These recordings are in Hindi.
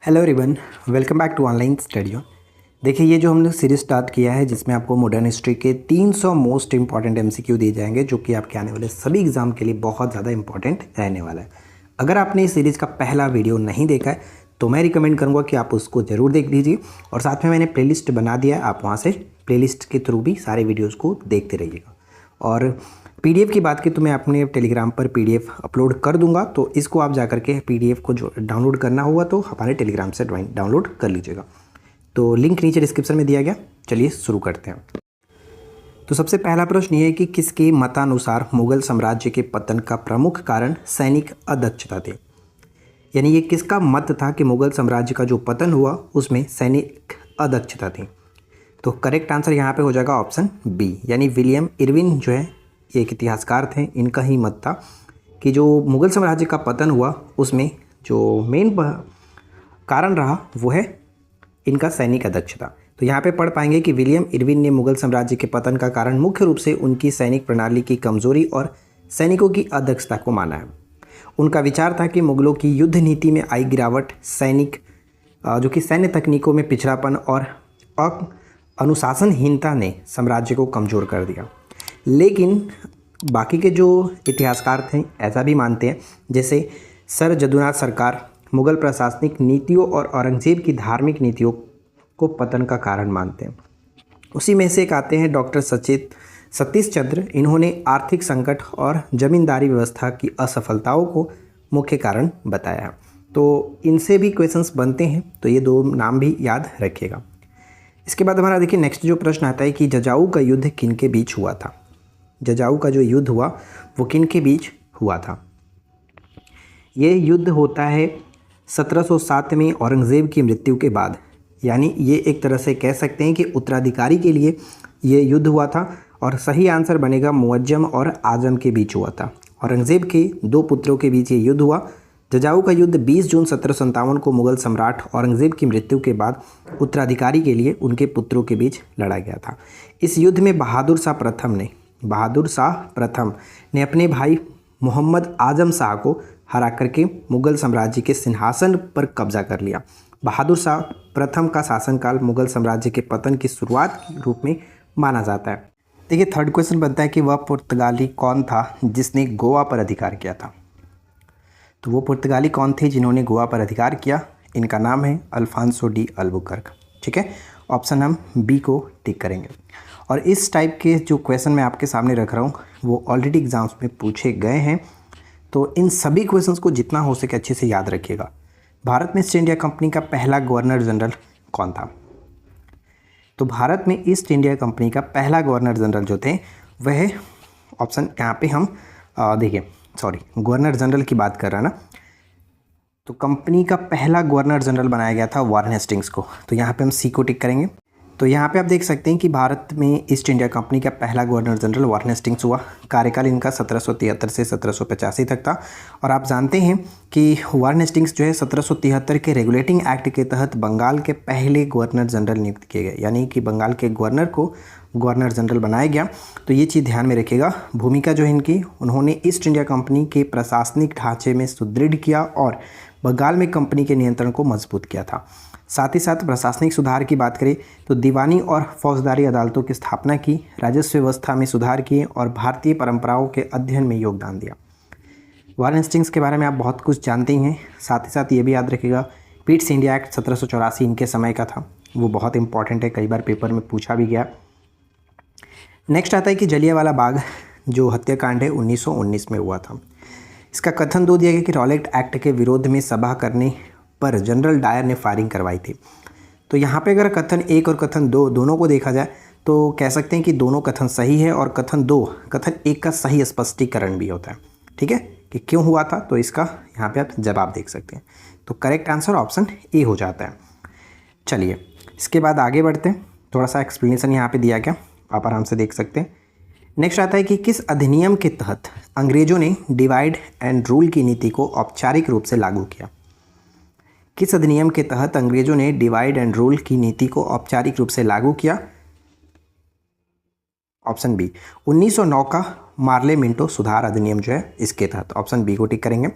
Hello everyone, welcome back to online studio. देखिए, ये जो हमने सीरीज स्टार्ट किया है जिसमें आपको मॉडर्न हिस्ट्री के 300 मोस्ट इंपॉर्टेंट एमसीक्यू दिए जाएंगे जो कि आपके आने वाले सभी एग्जाम के लिए बहुत ज़्यादा इंपॉर्टेंट रहने वाला है। अगर आपने इस सीरीज़ का पहला वीडियो नहीं देखा है तो मैं रिकमेंड करूँगा कि आप उसको ज़रूर देख लीजिए, और साथ में मैंने प्लेलिस्ट बना दिया है, आप वहाँ से प्लेलिस्ट के थ्रू भी सारे वीडियोज़ को देखते रहिएगा। और पीडीएफ की बात की तो मैं अपने टेलीग्राम पर पीडीएफ अपलोड कर दूंगा, तो इसको आप जाकर के पीडीएफ को जो डाउनलोड करना होगा तो हमारे टेलीग्राम से डाउनलोड कर लीजिएगा। तो लिंक नीचे डिस्क्रिप्शन में दिया गया। चलिए शुरू करते हैं। तो सबसे पहला प्रश्न ये है कि किसके मतानुसार मुगल साम्राज्य के पतन का प्रमुख कारण सैनिक अदक्षता थे। यानी ये किसका मत था कि मुगल साम्राज्य का जो पतन हुआ उसमें सैनिक अदक्षता थी। तो करेक्ट आंसर यहाँ पे हो जाएगा ऑप्शन बी, यानी विलियम इरविन जो है ये एक इतिहासकार थे, इनका ही मत था कि जो मुगल साम्राज्य का पतन हुआ उसमें जो मेन कारण रहा वो है इनका सैनिक अदक्षता। तो यहाँ पे पढ़ पाएंगे कि विलियम इरविन ने मुगल साम्राज्य के पतन का कारण मुख्य रूप से उनकी सैनिक प्रणाली की कमजोरी और सैनिकों की अदक्षता को माना है। उनका विचार था कि मुगलों की युद्ध नीति में आई गिरावट, जो कि सैन्य तकनीकों में पिछड़ापन और अनुशासनहीनता ने साम्राज्य को कमज़ोर कर दिया। लेकिन बाकी के जो इतिहासकार थे ऐसा भी मानते हैं, जैसे सर जदुनाथ सरकार मुगल प्रशासनिक नीतियों और औरंगजेब की धार्मिक नीतियों को पतन का कारण मानते हैं। उसी में से एक आते हैं डॉक्टर सतीश चंद्र। इन्होंने आर्थिक संकट और जमींदारी व्यवस्था की असफलताओं को मुख्य कारण बताया। तो इनसे भी क्वेश्चंस बनते हैं, तो ये दो नाम भी याद रखिएगा। इसके बाद हमारा देखिए नेक्स्ट जो प्रश्न आता है कि जजाऊ का युद्ध किन के बीच हुआ था। जजाऊ का जो युद्ध हुआ वो किन के बीच हुआ था। ये युद्ध होता है 1707 में औरंगज़ेब की मृत्यु के बाद, यानी ये एक तरह से कह सकते हैं कि उत्तराधिकारी के लिए ये युद्ध हुआ था, और सही आंसर बनेगा मुअज्जम और आजम के बीच हुआ था। औरंगज़ेब के दो पुत्रों के बीच ये युद्ध हुआ। जजाऊ का युद्ध 20 जून 1757 को मुगल सम्राट औरंगज़ेब की मृत्यु के बाद उत्तराधिकारी के लिए उनके पुत्रों के बीच लड़ा गया था। इस युद्ध में बहादुर शाह प्रथम ने अपने भाई मोहम्मद आजम शाह को हरा करके मुगल साम्राज्य के सिंहासन पर कब्जा कर लिया। बहादुर शाह प्रथम का शासनकाल मुगल साम्राज्य के पतन की शुरुआत के रूप में माना जाता है। देखिए, थर्ड क्वेश्चन बनता है कि वह पुर्तगाली कौन था जिसने गोवा पर अधिकार किया था। तो वो पुर्तगाली कौन थे जिन्होंने गोवा पर अधिकार किया। इनका नाम है अल्फांसो डी अल्बुकर्क। ठीक है, ऑप्शन हम बी को टिक करेंगे। और इस टाइप के जो क्वेश्चन मैं आपके सामने रख रहा हूँ वो ऑलरेडी एग्जाम्स में पूछे गए हैं, तो इन सभी क्वेश्चंस को जितना हो सके अच्छे से याद रखिएगा। भारत में ईस्ट इंडिया कंपनी का पहला गवर्नर जनरल कौन था। तो भारत में ईस्ट इंडिया कंपनी का पहला गवर्नर जनरल जो थे वह ऑप्शन यहाँ पे हम गवर्नर जनरल की बात कर रहा है ना, तो कंपनी का पहला गवर्नर जनरल बनाया गया था वारेन हेस्टिंग्स को। तो यहाँ पे हम सी को टिक करेंगे। तो यहाँ पे आप देख सकते हैं कि भारत में ईस्ट इंडिया कंपनी का पहला गवर्नर जनरल वारेन हेस्टिंग्स हुआ। कार्यकाल इनका 1773 से 1785 तक था। और आप जानते हैं कि वारेन हेस्टिंग्स जो है 1773 के रेगुलेटिंग एक्ट के तहत बंगाल के पहले गवर्नर जनरल नियुक्त किए गए, यानी कि बंगाल के गवर्नर को गवर्नर जनरल बनाया गया। तो ये चीज़ ध्यान में रखिएगा। भूमिका जो है इनकी, उन्होंने ईस्ट इंडिया कंपनी के प्रशासनिक ढांचे में सुदृढ़ किया और बंगाल में कंपनी के नियंत्रण को मजबूत किया था। साथ ही साथ प्रशासनिक सुधार की बात करें तो दीवानी और फौजदारी अदालतों की स्थापना की, राजस्व व्यवस्था में सुधार किए और भारतीय परंपराओं के अध्ययन में योगदान दिया। वारेन हेस्टिंग्स के बारे में आप बहुत कुछ जानते ही हैं। साथ ही साथ ये भी याद रखिएगा पिट्स इंडिया एक्ट 1784 इनके समय का था, वो बहुत इंपॉर्टेंट है, कई बार पेपर में पूछा भी गया। नेक्स्ट आता है कि जलियांवाला बाग जो हत्याकांड है 1919 में हुआ था। इसका कथन दो दिया गया कि रॉलेट एक्ट के विरोध में सभा करने पर जनरल डायर ने फायरिंग करवाई थी। तो यहाँ पे अगर कथन एक और कथन दो दोनों को देखा जाए तो कह सकते हैं कि दोनों कथन सही है, और कथन एक का सही स्पष्टीकरण भी होता है। ठीक है, कि क्यों हुआ था, तो इसका यहाँ पे आप जवाब देख सकते हैं। तो करेक्ट आंसर ऑप्शन ए हो जाता है। चलिए इसके बाद आगे बढ़ते हैं। थोड़ा सा एक्सप्लेनेशन यहाँ पे दिया गया, आप आराम से देख सकते हैं। नेक्स्ट आता है कि किस अधिनियम के तहत अंग्रेजों ने डिवाइड एंड रूल की नीति को औपचारिक रूप से लागू किया। किस अधिनियम के तहत अंग्रेजों ने डिवाइड एंड रूल की नीति को औपचारिक रूप से लागू किया। ऑप्शन बी 1909 का मार्ले मिंटो सुधार अधिनियम जो है इसके तहत। ऑप्शन बी को टिक करेंगे।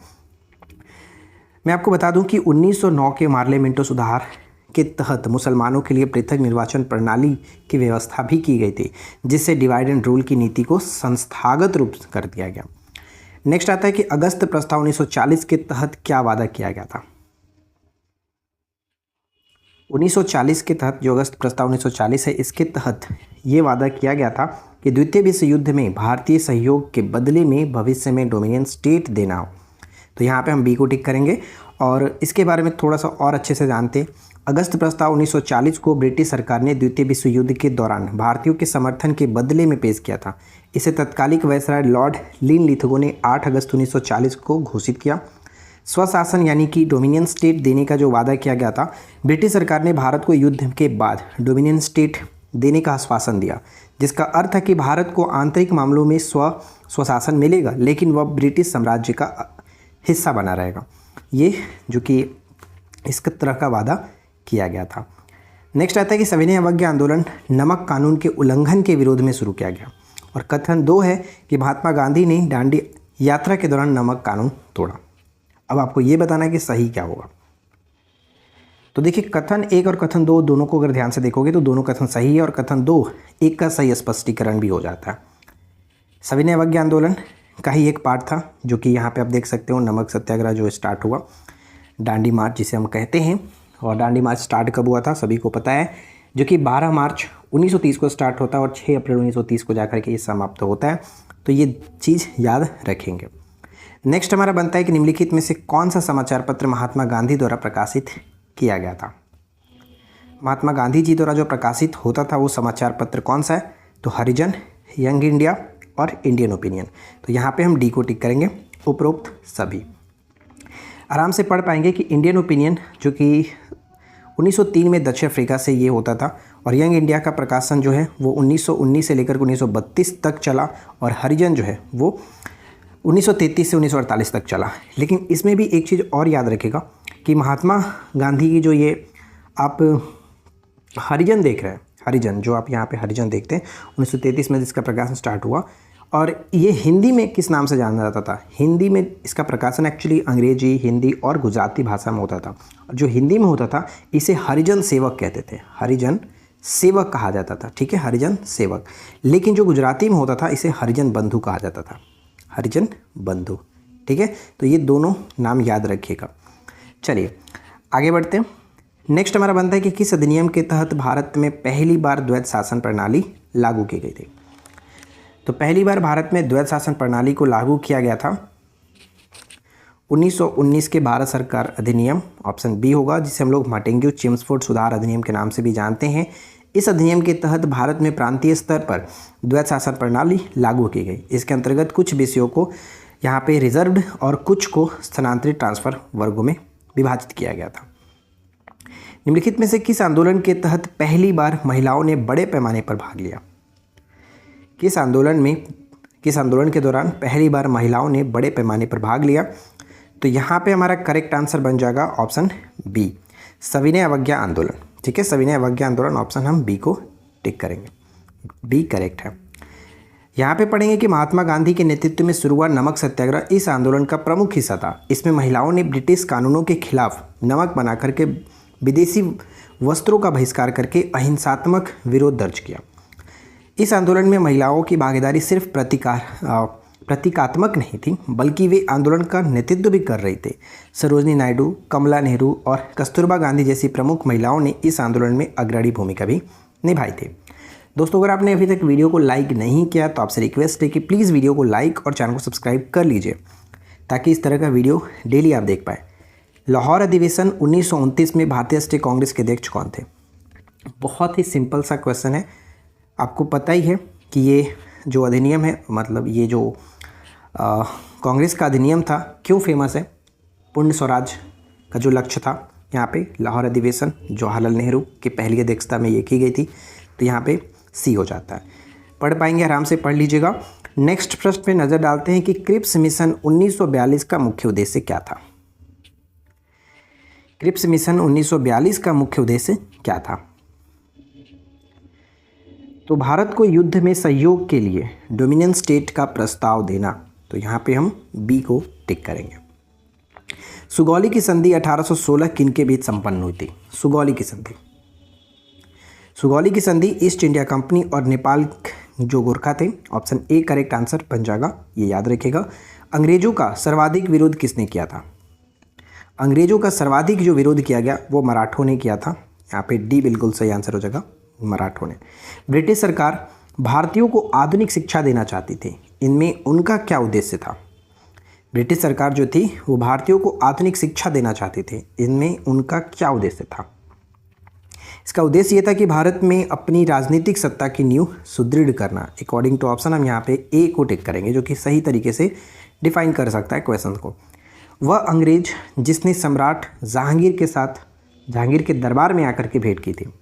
मैं आपको बता दूं कि 1909 के पार्लियामेंटो सुधार के तहत मुसलमानों के लिए पृथक निर्वाचन प्रणाली की व्यवस्था भी की गई थी, जिससे डिवाइड एंड रूल की नीति को संस्थागत रूप कर दिया गया। नेक्स्ट आता है कि अगस्त प्रस्ताव 1940 के तहत क्या वादा किया गया था। 1940 के तहत जो अगस्त प्रस्ताव 1940 है, इसके तहत ये वादा किया गया था कि द्वितीय विश्व युद्ध में भारतीय सहयोग के बदले में भविष्य में डोमिनियन स्टेट देना हो। तो यहाँ पे हम बी को टिक करेंगे और इसके बारे में थोड़ा सा और अच्छे से जानते हैं। अगस्त प्रस्ताव 1940 को ब्रिटिश सरकार ने द्वितीय विश्व युद्ध के दौरान भारतीयों के समर्थन के बदले में पेश किया था। इसे तत्कालिक वायसराय लॉर्ड लिनलिथगो ने 8 अगस्त 1940 को घोषित किया। स्वशासन यानी कि डोमिनियन स्टेट देने का जो वादा किया गया था, ब्रिटिश सरकार ने भारत को युद्ध के बाद डोमिनियन स्टेट देने का आश्वासन दिया, जिसका अर्थ है कि भारत को आंतरिक मामलों में स्वशासन मिलेगा, लेकिन वह ब्रिटिश साम्राज्य का हिस्सा बना रहेगा। ये जो कि इस तरह का वादा किया गया था। नेक्स्ट आता है कि सविनय अवज्ञा आंदोलन नमक कानून के उल्लंघन के विरोध में शुरू किया गया। और कथन 2 है कि महात्मा गांधी ने दांडी यात्रा के दौरान नमक कानून तोड़ा। अब आपको ये बताना है कि सही क्या होगा। तो देखिए, कथन 1 और कथन 2 दोनों को अगर ध्यान से देखोगे तो दोनों कथन सही है और कथन 2 एक का सही स्पष्टीकरण भी हो जाता है। सविनय अवज्ञा आंदोलन का ही एक पार्ट था, जो कि यहाँ पे आप देख सकते हो, नमक सत्याग्रह जो स्टार्ट हुआ, दांडी मार्च जिसे हम कहते हैं। और दांडी मार्च स्टार्ट कब हुआ था सभी को पता है, जो कि 12 मार्च 1930 को स्टार्ट होता है और 6 अप्रैल 1930 को जाकर के ये समाप्त होता है। तो ये चीज़ याद रखेंगे। नेक्स्ट हमारा बनता है कि निम्नलिखित में से कौन सा समाचार पत्र महात्मा गांधी द्वारा प्रकाशित किया गया था। महात्मा गांधी जी द्वारा जो प्रकाशित होता था वो समाचार पत्र कौन सा है, तो हरिजन, यंग इंडिया और इंडियन ओपिनियन। तो यहाँ पे हम डी को टिक करेंगे, उपरोक्त सभी। आराम से पढ़ पाएंगे कि इंडियन ओपिनियन जो कि 1903 में दक्षिण अफ्रीका से ये होता था और यंग इंडिया का प्रकाशन जो है वो 1919 से लेकर 1932 तक चला और हरिजन जो है वो 1933 से 1948 तक चला। लेकिन इसमें भी एक चीज़ और याद रखेगा कि महात्मा गांधी की जो ये आप हरिजन देख रहे हैं, हरिजन जो आप यहाँ पे हरिजन देखते हैं, 1933 में जिसका प्रकाशन स्टार्ट हुआ और ये हिंदी में किस नाम से जाना जाता था। हिंदी में इसका प्रकाशन एक्चुअली अंग्रेजी, हिंदी और गुजराती भाषा में होता था। जो हिंदी में होता था इसे हरिजन सेवक कहते थे, हरिजन सेवक कहा जाता था, ठीक है, हरिजन सेवक। लेकिन जो गुजराती में होता था इसे हरिजन बंधु कहा जाता था, हरिजन बंधु, ठीक है। तो ये दोनों नाम याद रखिएगा। चलिए आगे बढ़ते हैं। नेक्स्ट हमारा बनता है कि किस अधिनियम के तहत भारत में पहली बार द्वैध शासन प्रणाली लागू की गई थी। तो पहली बार भारत में द्वैध शासन प्रणाली को लागू किया गया था 1919 के भारत सरकार अधिनियम, ऑप्शन बी होगा, जिसे हम लोग माटेंग्यू चिम्सफोर्ड सुधार अधिनियम के नाम से भी जानते हैं। इस अधिनियम के तहत भारत में प्रांतीय स्तर पर द्वैध शासन प्रणाली लागू की गई। इसके अंतर्गत कुछ विषयों को यहाँ पे रिजर्व्ड और कुछ को स्थानांतरित ट्रांसफर वर्गों में विभाजित किया गया था। निम्नलिखित में से किस आंदोलन के तहत पहली बार महिलाओं ने बड़े पैमाने पर भाग लिया। किस आंदोलन के दौरान पहली बार महिलाओं ने बड़े पैमाने पर भाग लिया। तो यहाँ पे हमारा करेक्ट आंसर बन जाएगा ऑप्शन बी, सविनय अवज्ञा आंदोलन, ठीक है। सविनय अवज्ञा आंदोलन ऑप्शन हम बी को टिक करेंगे, बी करेक्ट है। यहाँ पे पढ़ेंगे कि महात्मा गांधी के नेतृत्व में शुरू हुआ नमक सत्याग्रह इस आंदोलन का प्रमुख हिस्सा था। इसमें महिलाओं ने ब्रिटिश कानूनों के खिलाफ नमक बना करके विदेशी वस्त्रों का बहिष्कार करके अहिंसात्मक विरोध दर्ज किया। इस आंदोलन में महिलाओं की भागीदारी सिर्फ प्रतीकात्मक नहीं थी, बल्कि वे आंदोलन का नेतृत्व भी कर रही थे। सरोजनी नायडू, कमला नेहरू और कस्तूरबा गांधी जैसी प्रमुख महिलाओं ने इस आंदोलन में अग्रणी भूमिका भी निभाई थी। दोस्तों, अगर आपने अभी तक वीडियो को लाइक नहीं किया तो आपसे रिक्वेस्ट है कि प्लीज़ वीडियो को लाइक और चैनल को सब्सक्राइब कर लीजिए, ताकि इस तरह का वीडियो डेली आप देख पाए। लाहौर अधिवेशन 1929 में भारतीय राष्ट्रीय कांग्रेस के अध्यक्ष कौन थे। बहुत ही सिंपल सा क्वेश्चन है। आपको पता ही है कि ये जो अधिनियम है, मतलब ये जो कांग्रेस का अधिनियम था, क्यों फेमस है। पूर्ण स्वराज का जो लक्ष्य था, यहाँ पे लाहौर अधिवेशन जवाहरलाल नेहरू की पहली अध्यक्षता में ये की गई थी। तो यहाँ पे सी हो जाता है। पढ़ पाएंगे, आराम से पढ़ लीजिएगा। नेक्स्ट प्रश्न पे नज़र डालते हैं कि क्रिप्स मिशन 1942 का मुख्य उद्देश्य क्या था। क्रिप्स मिशन 1942 का मुख्य उद्देश्य क्या था। तो भारत को युद्ध में सहयोग के लिए डोमिनियन स्टेट का प्रस्ताव देना। तो यहाँ पे हम बी को टिक करेंगे। सुगौली की संधि 1816 किन के बीच संपन्न हुई थी? सुगौली की संधि, सुगौली की संधि ईस्ट इंडिया कंपनी और नेपाल जो गोरखा थे। ऑप्शन ए करेक्ट आंसर बन जाएगा, ये याद रखिएगा। अंग्रेजों का सर्वाधिक विरोध किसने किया था? अंग्रेजों का सर्वाधिक जो विरोध किया गया वो मराठों ने किया था। यहाँ पे डी बिल्कुल सही आंसर हो जाएगा, मराठों ने। ब्रिटिश सरकार भारतीयों को आधुनिक शिक्षा देना चाहती थी, इनमें उनका क्या उद्देश्य था? ब्रिटिश सरकार जो थी वो भारतीयों को आधुनिक शिक्षा देना चाहती थी, इनमें उनका क्या उद्देश्य था? इसका उद्देश्य ये था कि भारत में अपनी राजनीतिक सत्ता की नींव सुदृढ़ करना। अकॉर्डिंग टू ऑप्शन हम यहाँ पे ए को टिक करेंगे, जो कि सही तरीके से डिफाइन कर सकता है क्वेश्चन को। वह अंग्रेज जिसने सम्राट जहांगीर के साथ जहांगीर के दरबार में आकर के भेंट की थी,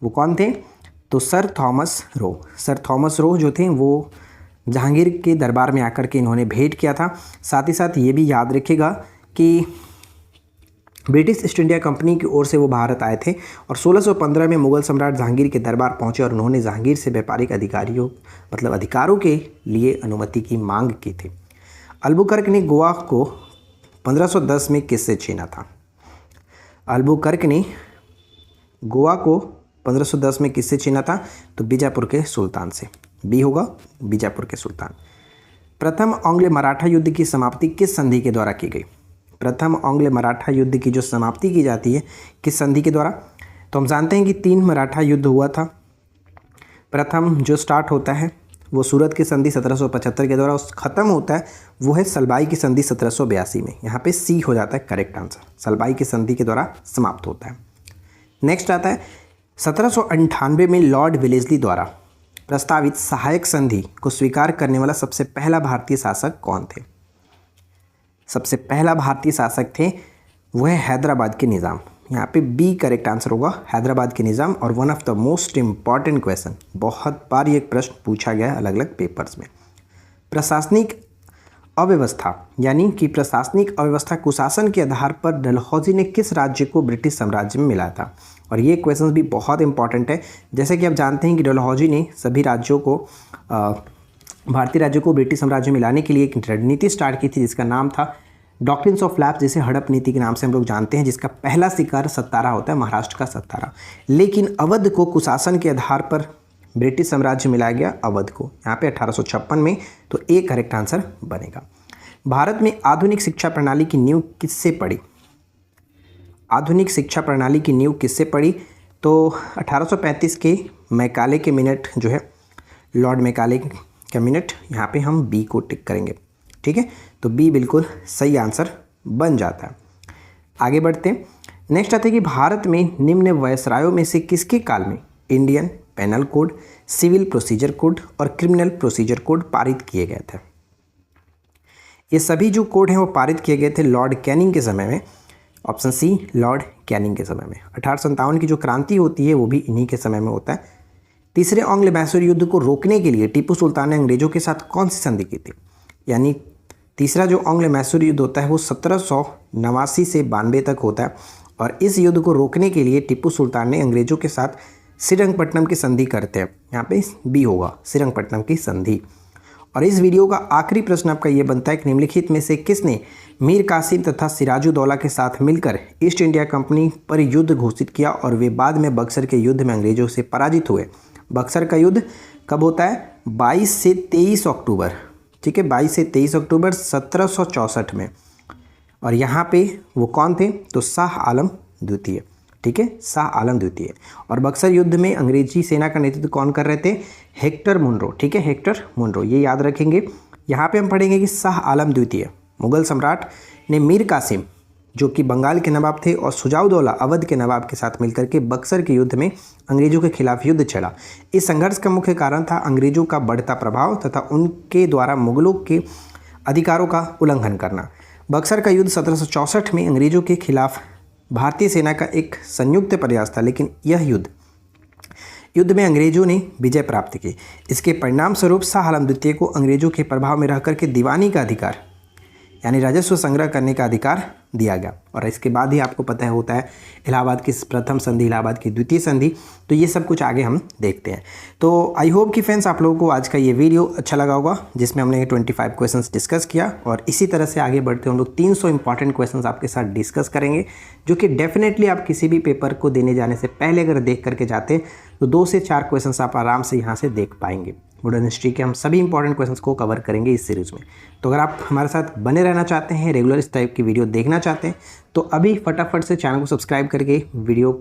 वो कौन थे? तो sir Thomas Roe. Sir Thomas Roe जो थे वो जहांगीर के दरबार में आकर के इन्होंने भेंट किया था। साथ ही साथ ये भी याद रखिएगा कि ब्रिटिश ईस्ट इंडिया कंपनी की ओर से वो भारत आए थे और 1615 में मुगल सम्राट जहांगीर के दरबार पहुंचे और उन्होंने जहांगीर से व्यापारिक अधिकारों के लिए अनुमति की मांग की थी। अल्बुकर्क ने गोवा को 1510 में किससे छीना था? अल्बुकर्क ने गोवा को 1510 में किससे छीना था? तो बीजापुर के सुल्तान से। बी होगा, बीजापुर के सुल्तान। प्रथम आंग्ल मराठा युद्ध की समाप्ति किस संधि के द्वारा की गई? प्रथम आंग्ल मराठा युद्ध की जो समाप्ति की जाती है किस संधि के द्वारा? तो हम जानते हैं कि 3 मराठा युद्ध हुआ था। प्रथम जो स्टार्ट होता है वो सूरत की संधि 1775 के द्वारा, ख़त्म होता है वो है सलबाई की संधि 1782 में। यहाँ पे सी हो जाता है करेक्ट आंसर, सलबाई की संधि के द्वारा समाप्त होता है। नेक्स्ट आता है 1798 में लॉर्ड वेलेस्ली द्वारा प्रस्तावित सहायक संधि को स्वीकार करने वाला सबसे पहला भारतीय शासक कौन थे? सबसे पहला भारतीय शासक थे वो है हैदराबाद के निज़ाम। यहाँ पे बी करेक्ट आंसर होगा, हैदराबाद के निज़ाम। और one of the most important question, बहुत बार ये प्रश्न पूछा गया है अलग अलग पेपर्स में। प्रशासनिक अव्यवस्था यानी कि प्रशासनिक अव्यवस्था कुशासन के आधार पर डलहौजी ने किस राज्य को ब्रिटिश साम्राज्य में मिलाया था? और ये क्वेश्चन भी बहुत इंपॉर्टेंट है। जैसे कि आप जानते हैं कि डलहौजी ने सभी राज्यों को भारतीय राज्यों को ब्रिटिश साम्राज्य में मिलाने के लिए एक रणनीति स्टार्ट की थी जिसका नाम था डॉक्ट्रिन्स ऑफ लैप्स, जिसे हड़प नीति के नाम से हम लोग जानते हैं, जिसका पहला शिकार सत्तारा होता है, महाराष्ट्र का सत्तारा। लेकिन अवध को कुशासन के आधार पर ब्रिटिश साम्राज्य मिलाया गया, अवध को, यहाँ पे 1856 में। तो ए करेक्ट आंसर बनेगा। भारत में आधुनिक शिक्षा प्रणाली की नींव किससे पड़ी? आधुनिक शिक्षा प्रणाली की नींव किससे पड़ी? तो 1835 के मैकाले के मिनट जो है, लॉर्ड मैकाले का मिनट, यहाँ पे हम बी को टिक करेंगे। ठीक है, तो बी बिल्कुल सही आंसर बन जाता है। आगे बढ़ते हैं। नेक्स्ट आता है कि भारत में निम्न वायसरायों में से किसके काल में Indian penal code, civil procedure code और क्रिमिनल प्रोसीजर कोड पारित किए गए थे? ये सभी जो कोड हैं वो पारित किए गए थे लॉर्ड कैनिंग के समय में। ऑप्शन सी लॉर्ड कैनिंग के समय में। 1857 की जो क्रांति होती है वो भी इन्हीं के समय में होता है। तीसरे आंग्ल मैसूर युद्ध को रोकने के लिए टीपू सुल्तान ने अंग्रेजों के साथ कौन सी संधि की थी? यानी तीसरा जो आंग्ल मैसूर युद्ध होता है वो 1789 से 92 तक होता है और इस युद्ध को रोकने के लिए टीपू सुल्तान ने अंग्रेजों के साथ श्रीरंगपट्टनम की संधि करते हैं। यहाँ पे बी होगा, श्रीरंगपट्टनम की संधि। और इस वीडियो का आखिरी प्रश्न आपका ये बनता है कि निम्नलिखित में से किसने मीर कासिम तथा सिराजुद्दौला के साथ मिलकर ईस्ट इंडिया कंपनी पर युद्ध घोषित किया और वे बाद में बक्सर के युद्ध में अंग्रेजों से पराजित हुए? बक्सर का युद्ध कब होता है? 22 से 23 अक्टूबर। ठीक है, 22 से 23 अक्टूबर 1764 में। और यहाँ पे वो कौन थे? तो शाह आलम द्वितीय। ठीक है, शाह आलम द्वितीय। और बक्सर युद्ध में अंग्रेजी सेना का नेतृत्व कौन कर रहे थे? Hector Munro. ठीक है, हेक्टर मुनरो, ये याद रखेंगे। यहाँ पे हम पढ़ेंगे कि शाह आलम द्वितीय मुगल सम्राट ने मीर कासिम जो कि बंगाल के नवाब थे और सुजाउद्दौला अवध के नवाब के साथ मिलकर के बक्सर के युद्ध में अंग्रेजों के खिलाफ युद्ध छेड़ा। इस संघर्ष का मुख्य कारण था अंग्रेजों का बढ़ता प्रभाव तथा उनके द्वारा मुगलों के अधिकारों का उल्लंघन करना। बक्सर का युद्ध 1764 में अंग्रेजों के खिलाफ भारतीय सेना का एक संयुक्त प्रयास था, लेकिन यह युद्ध में अंग्रेजों ने विजय प्राप्त की। इसके परिणाम स्वरूप शाह आलम द्वितीय को अंग्रेजों के प्रभाव में रहकर के दीवानी का अधिकार यानी राजस्व संग्रह करने का अधिकार दिया गया। और इसके बाद ही आपको पता है होता है इलाहाबाद की प्रथम संधि, इलाहाबाद की द्वितीय संधि। तो ये सब कुछ आगे हम देखते हैं। तो आई होप कि फ्रेंड्स आप लोगों को आज का ये वीडियो अच्छा लगा होगा, जिसमें हमने 25 क्वेश्चंस डिस्कस किया। और इसी तरह से आगे बढ़ते हम लोग 300 इंपॉर्टेंट क्वेश्चंस आपके साथ डिस्कस करेंगे, जो कि डेफिनेटली आप किसी भी पेपर को देने जाने से पहले अगर देख करके जाते हैं तो 2 से 4 क्वेश्चंस आप आराम से यहाँ से देख पाएंगे। मॉडर्न हिस्ट्री के हम सभी इंपॉर्टेंट क्वेश्चंस को कवर करेंगे इस सीरीज़ में। तो अगर आप हमारे साथ बने रहना चाहते हैं, रेगुलर इस टाइप की वीडियो देखना चाहते हैं, तो अभी फटाफट से चैनल को सब्सक्राइब करके वीडियो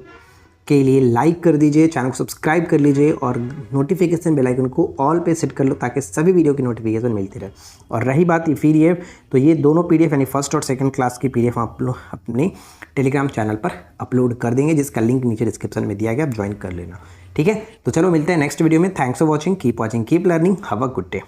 के लिए लाइक कर दीजिए, चैनल को सब्सक्राइब कर लीजिए और नोटिफिकेशन बेल आइकन को ऑल पे सेट कर लो, ताकि सभी वीडियो की नोटिफिकेशन मिलती रहे। और रही बात ये PDF, तो ये दोनों PDF यानी फर्स्ट और सेकंड क्लास की PDF आप लोग अपने टेलीग्राम चैनल पर अपलोड कर देंगे, जिसका लिंक नीचे डिस्क्रिप्शन में दिया गया, आप ज्वाइन कर लेना। ठीक है, तो चलो मिलते हैं नेक्स्ट वीडियो में। Thanks for watching, keep watching, keep learning, have a good day.